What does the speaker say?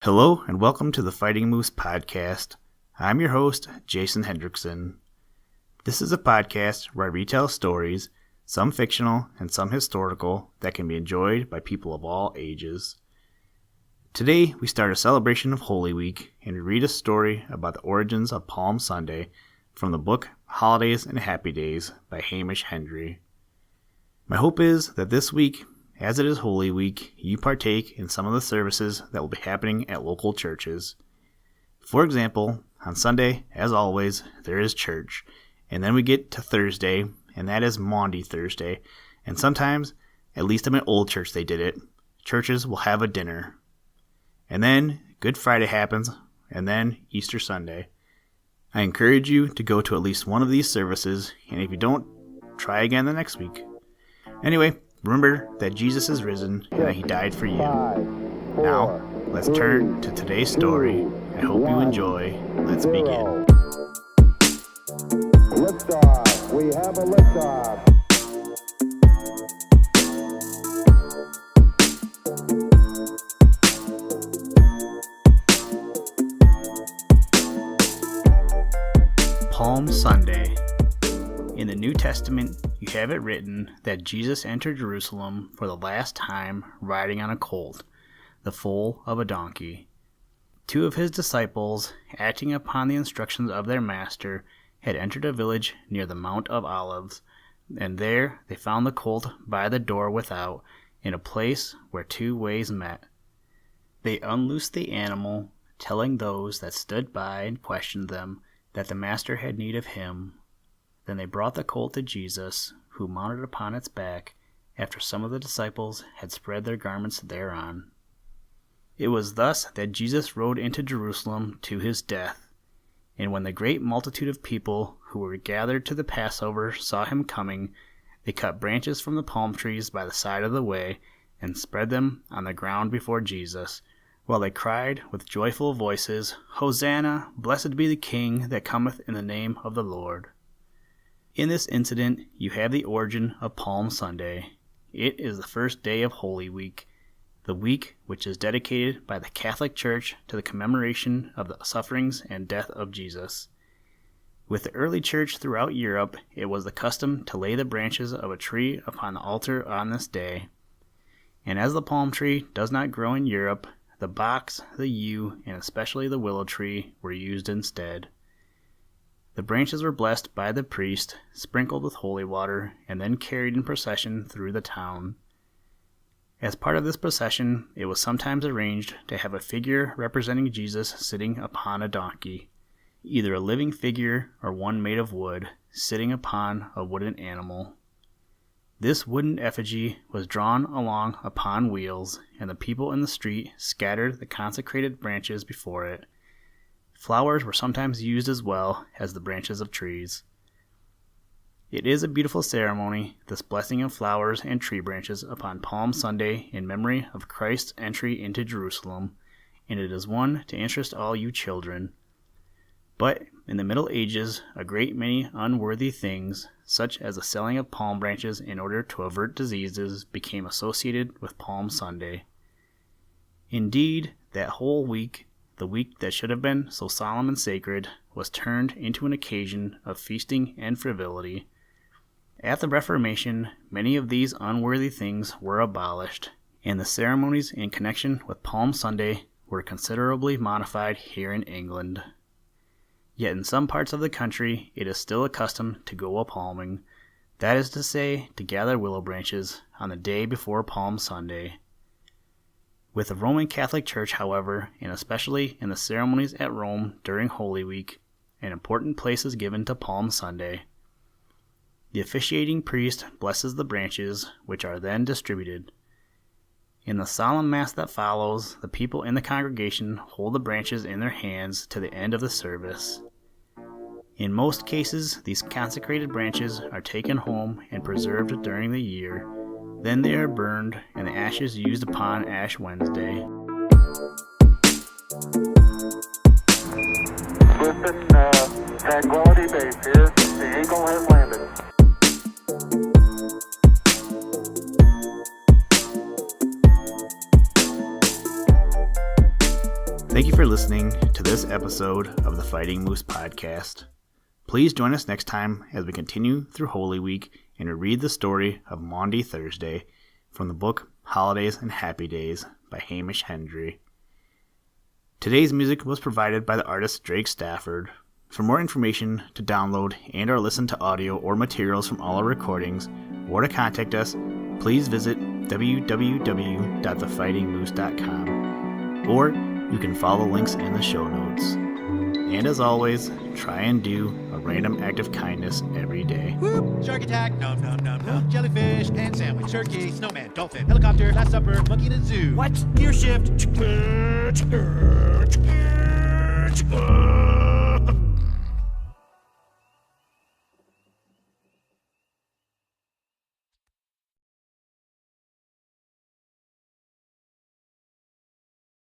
Hello and welcome to the Fighting Moose podcast. I'm your host, Jason Hendrickson. This is a podcast where I retell stories, some fictional and some historical, that can be enjoyed by people of all ages. Today we start a celebration of Holy Week and we read a story about the origins of Palm Sunday from the book Holidays and Happy Days by Hamish Hendry. My hope is that this week, as it is Holy Week, you partake in some of the services that will be happening at local churches. For example, on Sunday, as always, there is church, and then we get to Thursday, and that is Maundy Thursday, and sometimes, at least at my old church they did it, churches will have a dinner. And then Good Friday happens, and then Easter Sunday. I encourage you to go to at least one of these services, and if you don't, try again the next week. Anyway, remember that Jesus is risen and that he died for you. Now, let's turn to today's story. I hope you enjoy. Let's begin. Liftoff. We have a liftoff. Palm Sunday. In the New Testament, you have it written that Jesus entered Jerusalem for the last time riding on a colt, the foal of a donkey. Two of his disciples, acting upon the instructions of their master, had entered a village near the Mount of Olives, and there they found the colt by the door without, in a place where two ways met. They unloosed the animal, telling those that stood by and questioned them that the master had need of him. Then they brought the colt to Jesus, who mounted upon its back, after some of the disciples had spread their garments thereon. It was thus that Jesus rode into Jerusalem to his death. And when the great multitude of people who were gathered to the Passover saw him coming, they cut branches from the palm trees by the side of the way, and spread them on the ground before Jesus, while they cried with joyful voices, "Hosanna! Blessed be the King that cometh in the name of the Lord." In this incident, you have the origin of Palm Sunday. It is the first day of Holy Week, the week which is dedicated by the Catholic Church to the commemoration of the sufferings and death of Jesus. With the early church throughout Europe, it was the custom to lay the branches of a tree upon the altar on this day. And as the palm tree does not grow in Europe, the box, the yew, and especially the willow tree were used instead. The branches were blessed by the priest, sprinkled with holy water, and then carried in procession through the town. As part of this procession, it was sometimes arranged to have a figure representing Jesus sitting upon a donkey, either a living figure or one made of wood, sitting upon a wooden animal. This wooden effigy was drawn along upon wheels, and the people in the street scattered the consecrated branches before it. Flowers were sometimes used as well as the branches of trees. It is a beautiful ceremony, this blessing of flowers and tree branches upon Palm Sunday in memory of Christ's entry into Jerusalem, and it is one to interest all you children. But in the Middle Ages, a great many unworthy things, such as the selling of palm branches in order to avert diseases, became associated with Palm Sunday. Indeed, that whole week, the week that should have been so solemn and sacred, was turned into an occasion of feasting and frivolity. At the Reformation, many of these unworthy things were abolished, and the ceremonies in connection with Palm Sunday were considerably modified here in England. Yet in some parts of the country, it is still a custom to go a-palming, that is to say, to gather willow branches on the day before Palm Sunday. With the Roman Catholic Church, however, and especially in the ceremonies at Rome during Holy Week, an important place is given to Palm Sunday. The officiating priest blesses the branches, which are then distributed. In the solemn Mass that follows, the people in the congregation hold the branches in their hands to the end of the service. In most cases, these consecrated branches are taken home and preserved during the year. Then they are burned, and the ashes used upon Ash Wednesday. Listen, Tranquility Base here. The Eagle has landed. Thank you for listening to this episode of the Fighting Moose Podcast. Please join us next time as we continue through Holy Week and read the story of Maundy Thursday from the book Holidays and Happy Days by Hamish Hendry. Today's music was provided by the artist Drake Stafford. For more information, to download and or listen to audio or materials from all our recordings, or to contact us, please visit www.thefightingmoose.com, or you can follow links in the show notes. And as always, try and do a random act of kindness every day. Whoop! Shark attack, nom nom nom nom. Jellyfish, pan sandwich, turkey, snowman, dolphin, helicopter, last supper, monkey in a zoo. What? Gear shift.